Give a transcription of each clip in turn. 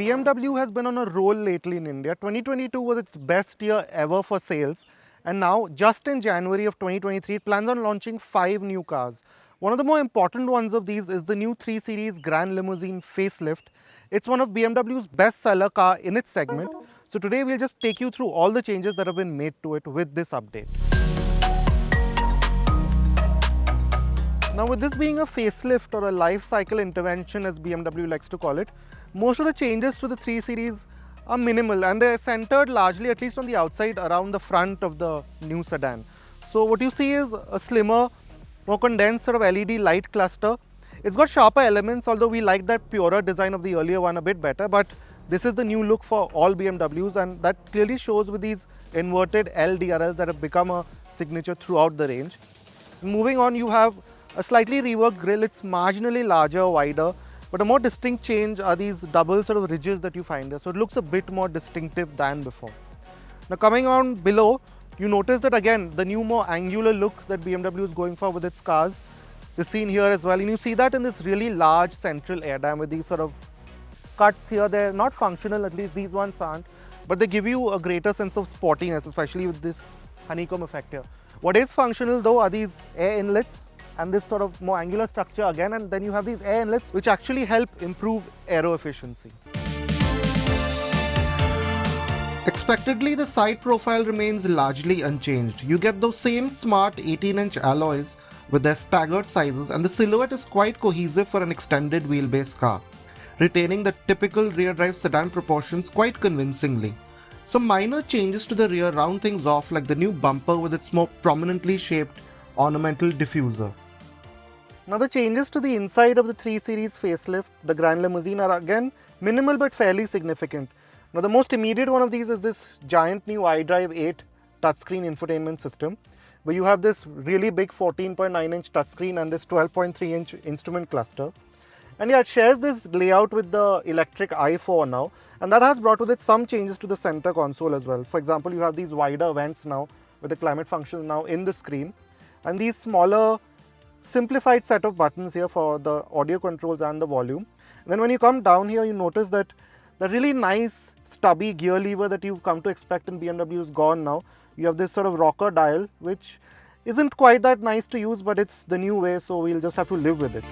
BMW has been on a roll lately in India. 2022 was its best year ever for sales, and now just in January of 2023 it plans on launching 5 new cars. One of the more important ones of these is the new 3 Series Gran Limousine facelift. It's one of BMW's best seller car in its segment. So today we'll just take you through all the changes that have been made to it with this update. Now, with this being a facelift or a life cycle intervention as BMW likes to call it, most of the changes to the 3 Series are minimal and they're centered largely, at least on the outside, around the front of the new sedan. So what you see is a slimmer, more condensed sort of LED light cluster. It's got sharper elements, although we like that purer design of the earlier one a bit better, but this is the new look for all BMWs, and that clearly shows with these inverted LDRLs that have become a signature throughout the range. Moving on, you have a slightly reworked grille. It's marginally larger, wider, but a more distinct change are these double sort of ridges that you find there. So it looks a bit more distinctive than before. Now coming on below, you notice that again, the new more angular look that BMW is going for with its cars is seen here as well. And you see that in this really large central air dam with these sort of cuts here. They're not functional, at least these ones aren't, but they give you a greater sense of sportiness, especially with this honeycomb effect here. What is functional though are these air inlets and this sort of more angular structure again, and then you have these air inlets which actually help improve aero efficiency. Expectedly, the side profile remains largely unchanged. You get those same smart 18-inch alloys with their staggered sizes, and the silhouette is quite cohesive for an extended wheelbase car, retaining the typical rear drive sedan proportions quite convincingly. Some minor changes to the rear round things off, like the new bumper with its more prominently shaped ornamental diffuser. Now the changes to the inside of the 3 Series facelift, the Gran Limousine, are again minimal but fairly significant. Now the most immediate one of these is this giant new iDrive 8 touchscreen infotainment system, where you have this really big 14.9-inch touchscreen and this 12.3-inch instrument cluster. And yeah, it shares this layout with the electric i4 now, and that has brought with it some changes to the center console as well. For example, you have these wider vents now with the climate function now in the screen, and these smaller simplified set of buttons here for the audio controls and the volume. And then when you come down here, you notice that the really nice stubby gear lever that you've come to expect in BMW is gone now. You have this sort of rocker dial, which isn't quite that nice to use, but it's the new way, so we'll just have to live with it.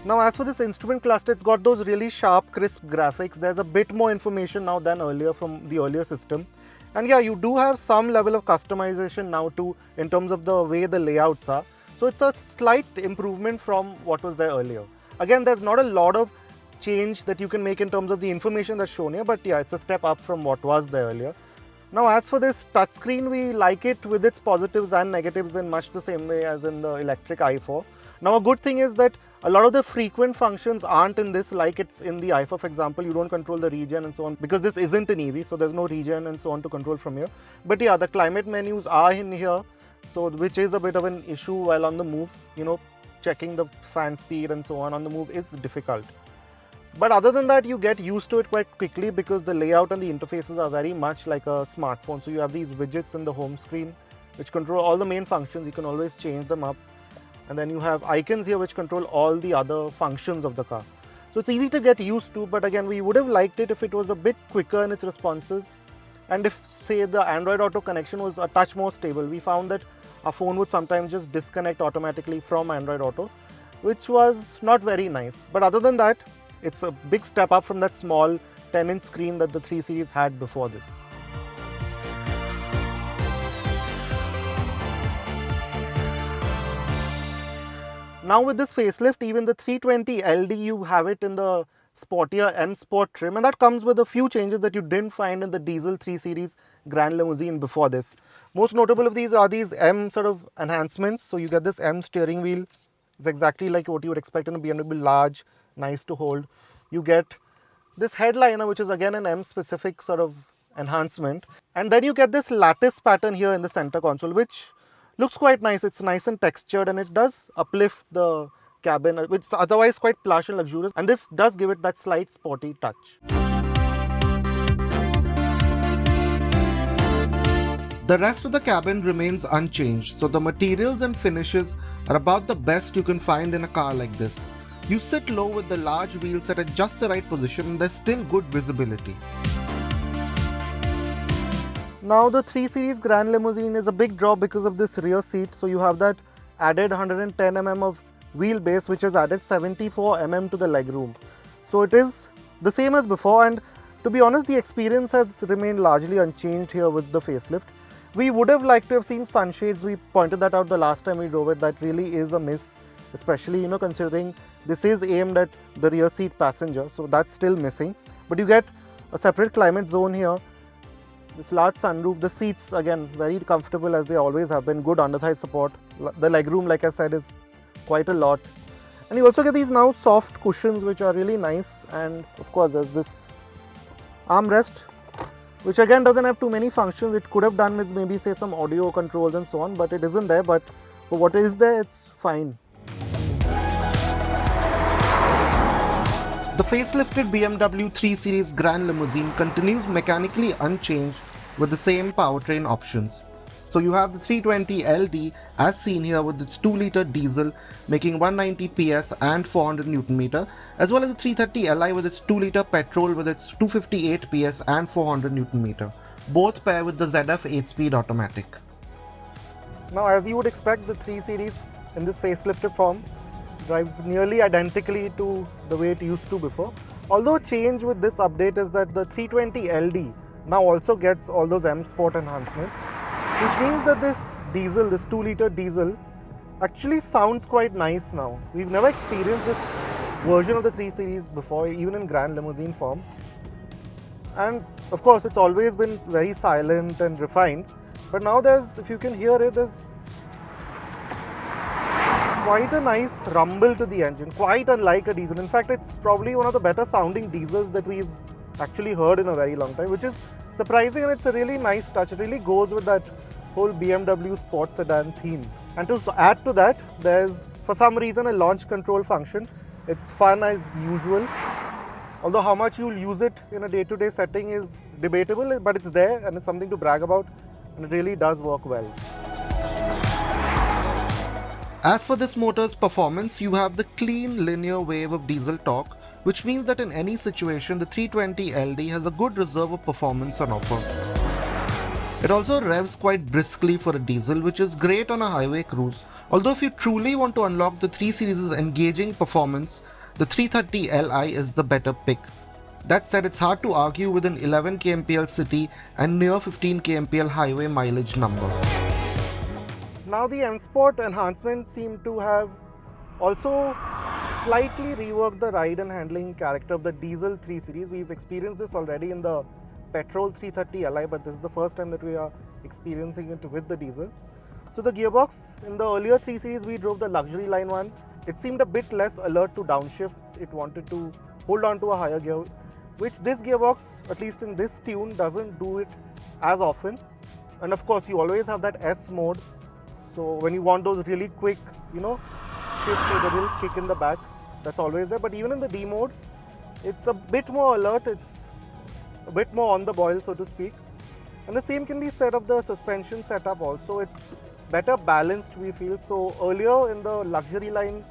Now as for this instrument cluster, it's got those really sharp, crisp graphics. There's a bit more information now than earlier from the earlier system. And yeah, you do have some level of customization now too in terms of the way the layouts are. So it's a slight improvement from what was there earlier. Again, there's not a lot of change that you can make in terms of the information that's shown here, but yeah, it's a step up from what was there earlier. Now as for this touchscreen, we like it with its positives and negatives in much the same way as in the electric i4. Now a good thing is that a lot of the frequent functions aren't in this like it's in the i4. For example, you don't control the regen and so on because this isn't an EV, so there's no regen and so on to control from here. But yeah, the climate menus are in here, so which is a bit of an issue while on the move. You know, checking the fan speed and so on the move is difficult. But other than that, you get used to it quite quickly because the layout and the interfaces are very much like a smartphone. So you have these widgets in the home screen which control all the main functions. You can always change them up. And then you have icons here which control all the other functions of the car. So it's easy to get used to, but again, we would have liked it if it was a bit quicker in its responses. And if, say, the Android Auto connection was a touch more stable. We found that our phone would sometimes just disconnect automatically from Android Auto, which was not very nice. But other than that, it's a big step up from that small 10-inch screen that the 3 Series had before this. Now with this facelift, even the 320 LD, you have it in the sportier M Sport trim, and that comes with a few changes that you didn't find in the diesel 3 Series Gran Limousine before this. Most notable of these are these M sort of enhancements. So you get this M steering wheel. It's exactly like what you would expect in a BMW, large, nice to hold. You get this headliner, which is again an M specific sort of enhancement. And then you get this lattice pattern here in the center console, which looks quite nice. It's nice and textured, and it does uplift the cabin, which is otherwise quite plush and luxurious. And this does give it that slight sporty touch. The rest of the cabin remains unchanged, so the materials and finishes are about the best you can find in a car like this. You sit low with the large wheels set at just the right position and there's still good visibility. Now the 3 Series Gran Limousine is a big draw because of this rear seat. So you have that added 110 mm of wheelbase which has added 74 mm to the legroom. So it is the same as before, and to be honest the experience has remained largely unchanged here with the facelift. We would have liked to have seen sunshades. We pointed that out the last time we drove it. That really is a miss, especially considering this is aimed at the rear seat passenger, so that's still missing. But you get a separate climate zone here, this large sunroof, the seats again very comfortable as they always have been, good underthigh support. The legroom, like I said, is quite a lot. And you also get these now soft cushions which are really nice, and of course there's this armrest which again doesn't have too many functions. It could have done with maybe say some audio controls and so on, but it isn't there. But for what is there, it's fine. The facelifted BMW 3 Series Gran Limousine continues mechanically unchanged with the same powertrain options. So you have the 320LD as seen here with its 2-litre diesel making 190 PS and 400 Nm, as well as the 330Li with its 2-litre petrol with its 258 PS and 400 Nm. Both pair with the ZF 8-speed automatic. Now, as you would expect, the 3 Series in this facelifted form drives nearly identically to the way it used to before. Although a change with this update is that the 320LD now also gets all those M Sport enhancements, which means that this diesel, this 2-litre diesel, actually sounds quite nice now. We've never experienced this version of the 3 Series before, even in Gran Limousine form. And of course, it's always been very silent and refined. But now there's, if you can hear it, there's quite a nice rumble to the engine, quite unlike a diesel. In fact, it's probably one of the better sounding diesels that we've actually heard in a very long time, which is surprising, and it's a really nice touch. It really goes with that whole BMW sports sedan theme. And to add to that, there's for some reason a launch control function. It's fun as usual, although how much you'll use it in a day-to-day setting is debatable, but it's there and it's something to brag about, and it really does work well. As for this motor's performance, you have the clean linear wave of diesel torque, which means that in any situation the 320LD has a good reserve of performance on offer. It also revs quite briskly for a diesel, which is great on a highway cruise. Although if you truly want to unlock the 3 Series' engaging performance, the 330Li is the better pick. That said, it's hard to argue with an 11 kmpl city and near 15 kmpl highway mileage number. Now the M Sport enhancements seem to have also slightly reworked the ride and handling character of the diesel 3 Series. We've experienced this already in the petrol 330Li, but this is the first time that we are experiencing it with the diesel. So the gearbox, in the earlier 3 Series we drove the luxury line one. It seemed a bit less alert to downshifts. It wanted to hold on to a higher gear, which this gearbox, at least in this tune, doesn't do it as often. And of course you always have that S mode. So when you want those really quick, shifts with a real kick in the back, that's always there. But even in the D mode, it's a bit more alert, it's a bit more on the boil, so to speak. And the same can be said of the suspension setup also. It's better balanced, we feel. So earlier in the luxury line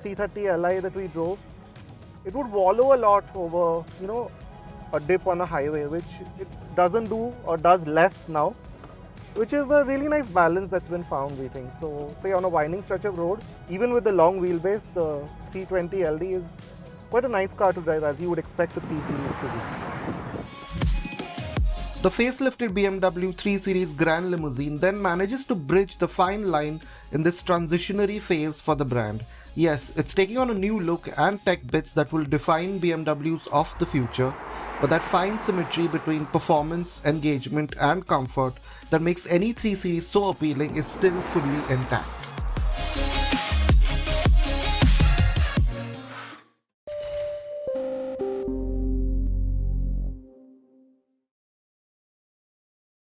330Li that we drove, it would wallow a lot over, a dip on a highway, which it doesn't do or does less now, which is a really nice balance that's been found, we think. So say on a winding stretch of road, even with the long wheelbase, the 320LD is quite a nice car to drive, as you would expect a 3 Series to be. The facelifted BMW 3 Series Gran Limousine then manages to bridge the fine line in this transitionary phase for the brand. Yes, it's taking on a new look and tech bits that will define BMWs of the future, but that fine symmetry between performance, engagement and comfort that makes any 3 Series so appealing is still fully intact.